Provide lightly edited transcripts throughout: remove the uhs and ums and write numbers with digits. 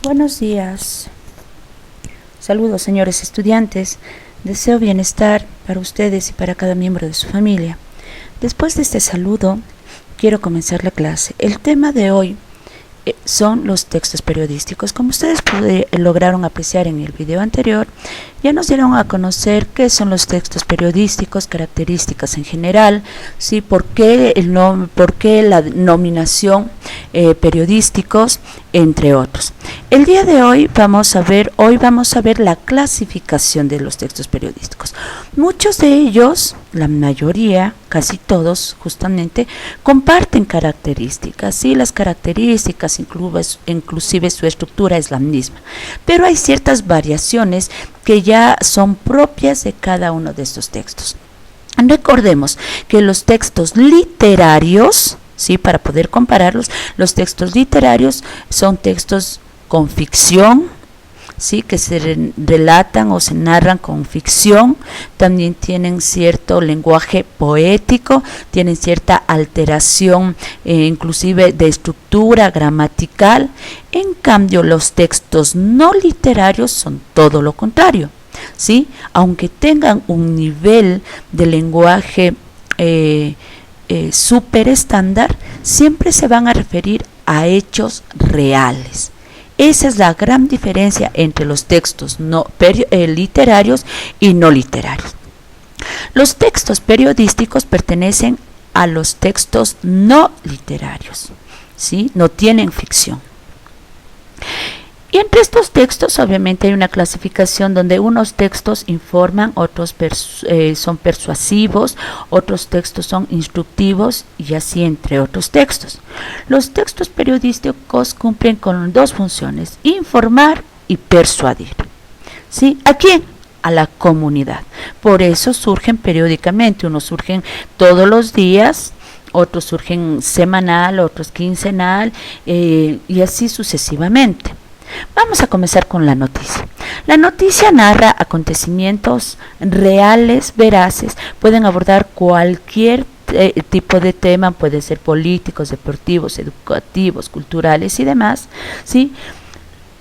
Buenos días. Saludos, señores estudiantes. Deseo bienestar para ustedes y para cada miembro de su familia. Después de este saludo, quiero comenzar la clase. El tema de hoy son los textos periodísticos. Como ustedes lograron apreciar en el video anterior, ya nos dieron a conocer qué son los textos periodísticos, características en general, ¿sí? por qué la nominación periodísticos, entre otros. El día de hoy vamos a ver la clasificación de los textos periodísticos. Muchos de ellos, la mayoría, casi todos justamente, comparten características, ¿sí? Las características, inclusive su estructura es la misma, pero hay ciertas variaciones que ya son propias de cada uno de estos textos. Recordemos que los textos literarios, ¿sí? Para poder compararlos, los textos literarios son textos con ficción, ¿sí? Que se relatan o se narran con ficción, también tienen cierto lenguaje poético, tienen cierta alteración inclusive de estructura gramatical. En cambio, los textos no literarios son todo lo contrario, ¿sí? Aunque tengan un nivel de lenguaje súper estándar, siempre se van a referir a hechos reales. Esa es la gran diferencia entre los textos literarios y no literarios. Los textos periodísticos pertenecen a los textos no literarios, ¿sí? No tienen ficción. Y entre estos textos obviamente hay una clasificación donde unos textos informan, otros son persuasivos, otros textos son instructivos y así entre otros textos. Los textos periodísticos cumplen con dos funciones: informar y persuadir. ¿Sí? ¿A quién? A la comunidad. Por eso surgen periódicamente, unos surgen todos los días, otros surgen semanal, otros quincenal y así sucesivamente. Vamos a comenzar con la noticia. La noticia narra acontecimientos reales, veraces, pueden abordar cualquier tipo de tema, puede ser políticos, deportivos, educativos, culturales y demás, ¿sí?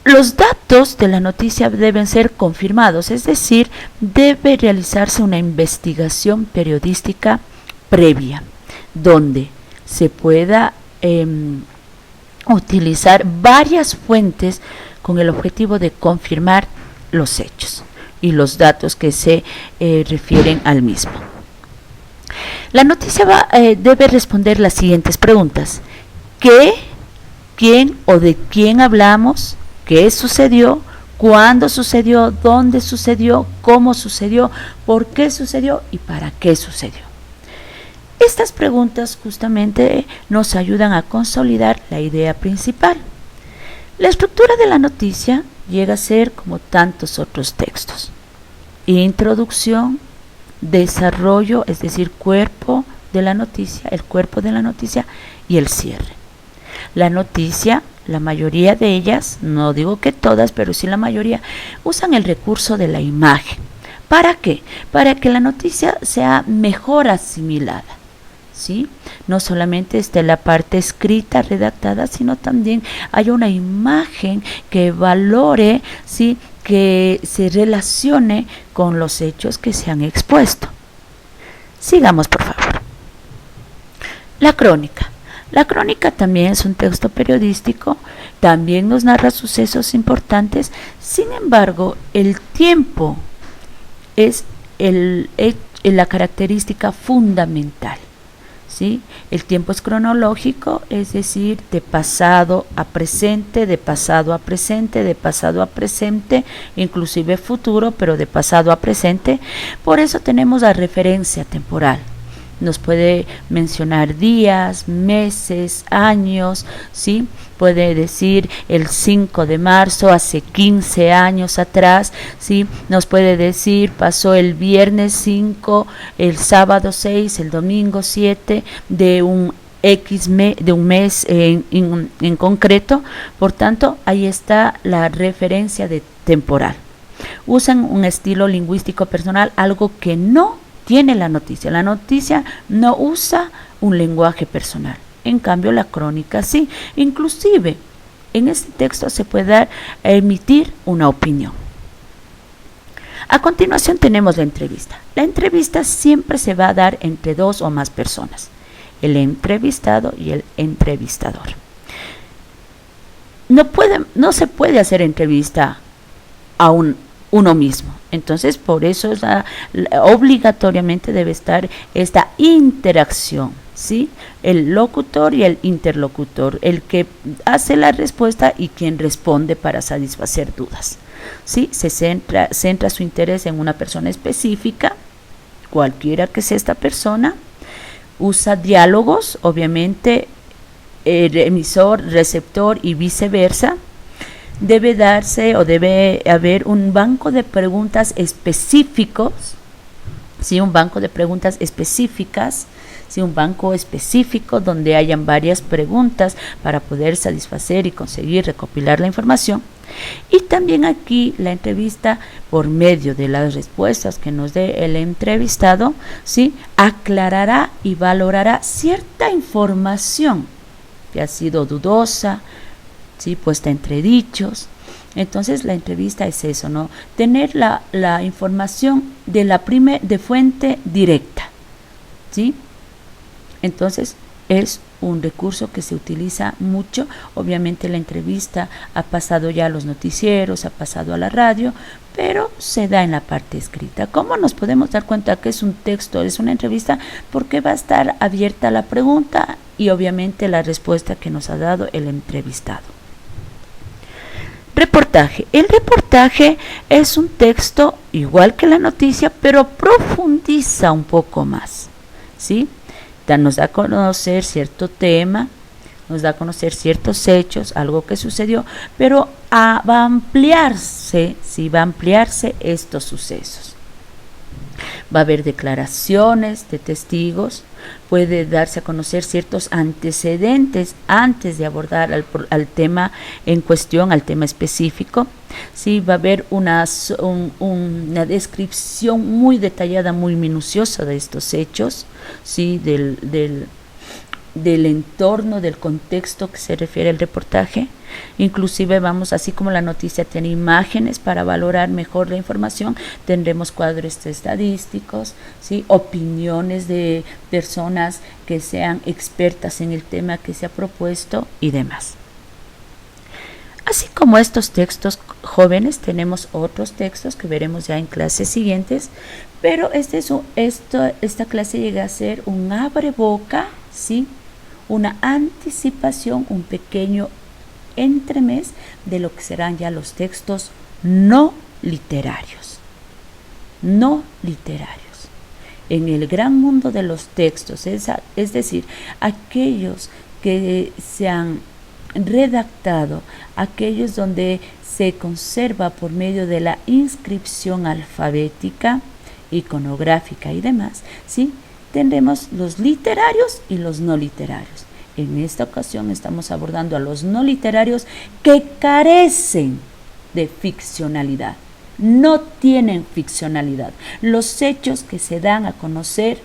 Los datos de la noticia deben ser confirmados, es decir, debe realizarse una investigación periodística previa, donde se pueda utilizar varias fuentes con el objetivo de confirmar los hechos y los datos que se refieren al mismo. La noticia debe responder las siguientes preguntas: ¿qué, quién o de quién hablamos? ¿Qué sucedió? ¿Cuándo sucedió? ¿Dónde sucedió? ¿Cómo sucedió? ¿Por qué sucedió? ¿Y para qué sucedió? Estas preguntas justamente nos ayudan a consolidar la idea principal. La estructura de la noticia llega a ser como tantos otros textos: introducción, desarrollo, es decir, cuerpo de la noticia, el cuerpo de la noticia y el cierre. La noticia, la mayoría de ellas, no digo que todas, pero sí la mayoría, usan el recurso de la imagen. ¿Para qué? Para que la noticia sea mejor asimilada, ¿sí? No solamente esté la parte escrita, redactada, sino también haya una imagen que valore, ¿sí? Que se relacione con los hechos que se han expuesto. Sigamos, por favor. La crónica. La crónica también es un texto periodístico, también nos narra sucesos importantes. Sin embargo, el tiempo es la característica fundamental, ¿sí? El tiempo es cronológico, es decir, de pasado a presente, de pasado a presente, de pasado a presente, inclusive futuro, pero de pasado a presente. Por eso tenemos la referencia temporal. Nos puede mencionar días, meses, años, ¿sí? Puede decir el 5 de marzo, hace 15 años atrás, ¿sí? Nos puede decir pasó el viernes 5, el sábado 6, el domingo 7 de un mes en concreto. Por tanto, ahí está la referencia de temporal. Usan un estilo lingüístico personal, algo que no tiene la noticia. La noticia no usa un lenguaje personal, en cambio la crónica sí. Inclusive En este texto se puede emitir una opinión. A continuación tenemos la entrevista. La entrevista siempre se va a dar entre 2 o más personas, el entrevistado y el entrevistador. No se puede hacer entrevista a uno mismo. Entonces, por eso obligatoriamente debe estar esta interacción, ¿sí? El locutor y el interlocutor, el que hace la respuesta y quien responde para satisfacer dudas, ¿sí? Se centra su interés en una persona específica, cualquiera que sea esta persona, usa diálogos, obviamente, emisor, receptor y viceversa. Debe darse o debe haber un banco de preguntas específicos, ¿sí? Un banco de preguntas específicas, ¿sí? Un banco específico donde hayan varias preguntas para poder satisfacer y conseguir recopilar la información. Y también aquí la entrevista, por medio de las respuestas que nos dé el entrevistado, ¿sí? Aclarará y valorará cierta información que ha sido dudosa, ¿sí? Puesta entre dichos. Entonces la entrevista es eso, ¿no? Tener la información de fuente directa, ¿sí? Entonces es un recurso que se utiliza mucho. Obviamente la entrevista ha pasado ya a los noticieros, ha pasado a la radio, pero se da en la parte escrita. ¿Cómo nos podemos dar cuenta que es un texto, es una entrevista? Porque va a estar abierta la pregunta y obviamente la respuesta que nos ha dado el entrevistado. Reportaje. El reportaje es un texto igual que la noticia, pero profundiza un poco más, ¿sí? Nos da a conocer cierto tema, nos da a conocer ciertos hechos, algo que sucedió, pero va a ampliarse, ¿sí? Va a ampliarse estos sucesos. Va a haber declaraciones de testigos, puede darse a conocer ciertos antecedentes antes de abordar al tema en cuestión, al tema específico. Sí, va a haber una descripción muy detallada, muy minuciosa de estos hechos, sí, del entorno, del contexto que se refiere al reportaje. Inclusive vamos, así como la noticia tiene imágenes para valorar mejor la información, tendremos cuadros estadísticos, ¿sí? Opiniones de personas que sean expertas en el tema que se ha propuesto y demás. Así como estos textos jóvenes, tenemos otros textos que veremos ya en clases siguientes, pero esta clase llega a ser un abreboca, ¿sí? Una anticipación, un pequeño entremés de lo que serán ya los textos no literarios. No literarios. En el gran mundo de los textos, es decir, aquellos que se han redactado, aquellos donde se conserva por medio de la inscripción alfabética, iconográfica y demás, ¿sí? Tendremos los literarios y los no literarios. En esta ocasión estamos abordando a los no literarios que carecen de ficcionalidad, no tienen ficcionalidad. Los hechos que se dan a conocer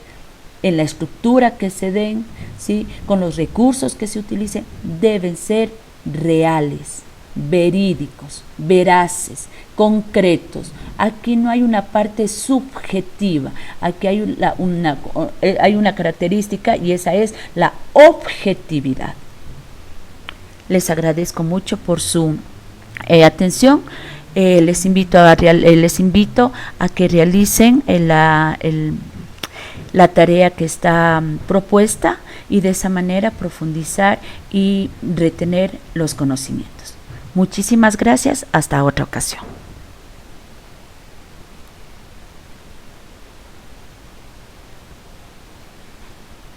en la estructura que se den, ¿sí? Con los recursos que se utilicen, deben ser reales, verídicos, veraces, concretos. Aquí no hay una parte subjetiva, aquí hay una característica y esa es la objetividad. Les agradezco mucho por su atención. Les invito a que realicen la tarea que está propuesta y de esa manera profundizar y retener los conocimientos. Muchísimas gracias. Hasta otra ocasión.